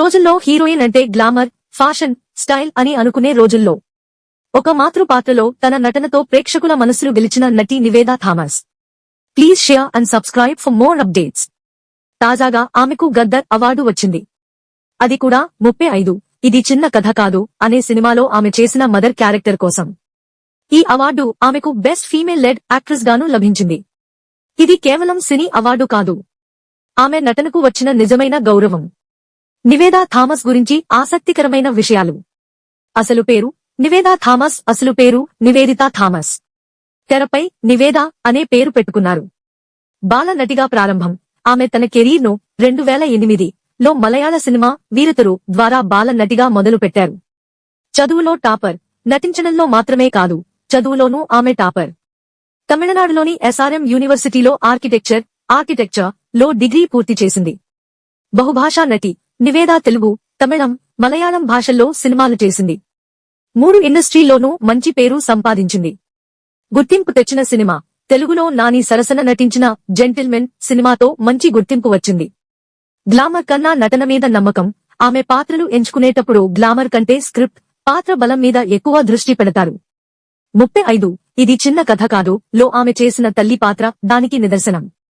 రోజుల్లో హీరోయిన్ అంటే glamour, fashion, style అని అనుకునే రోజుల్లో ఒక మాతృ పాత్రలో తన నటనతో ప్రేక్షకుల మనసులు గెలిచిన నటి Nivetha Thomas. Please share and subscribe for more updates. తాజాగా ఆమెకు గద్దర్ అవార్డు వచ్చింది. అది కూడా 35 ఇది చిన్న కథ కాదు అనే సినిమాలో ఆమె చేసిన మదర్ క్యారెక్టర్ కోసం. ఈ అవార్డు ఆమెకు బెస్ట్ ఫీమేల్ లెడ్ యాక్ట్రెస్ గాను లభించింది. ఇది కేవలం సినీ అవార్డు కాదు, ఆమె నటనకు వచ్చిన నిజమైన గౌరవం. నివేదా థామస్ గురించి ఆసక్తికరమైన విషయాలు. అసలు పేరు నివేదా థామస్. అసలు పేరు నివేదితా థామస్. తెరపై నివేదా అనే పేరు పెట్టుకున్నారు. బాల నటిగా ప్రారంభం. ఆమె తన కెరీర్ను 2008లో మలయాళ సినిమా వీరతరు ద్వారా బాల నటిగా మొదలుపెట్టారు. చదువులో టాపర్. నటించడంలో మాత్రమే కాదు, చదువులోనూ ఆమె టాపర్. తమిళనాడులోని ఎస్ఆర్ఎం యూనివర్సిటీలో ఆర్కిటెక్చర్ లో డిగ్రీ పూర్తి చేసింది. బహుభాషా నటి నివేదా తెలుగు, తమిళం, మలయాళం భాషల్లో సినిమాలు చేసింది. 3 ఇండస్ట్రీల్లోనూ మంచి పేరు సంపాదించింది. గుర్తింపు తెచ్చిన సినిమా తెలుగులో నాని సరసన నటించిన జెంటిల్మెన్ సినిమాతో మంచి గుర్తింపు వచ్చింది. గ్లామర్ కన్నా నటన మీద నమ్మకం. ఆమె పాత్రలు ఎంచుకునేటప్పుడు గ్లామర్ కంటే స్క్రిప్ట్, పాత్ర బలం మీద ఎక్కువ దృష్టి పెడతారు. 35 ఇది చిన్న కథ కాదు లో ఆమె చేసిన తల్లి పాత్ర దానికి నిదర్శనం.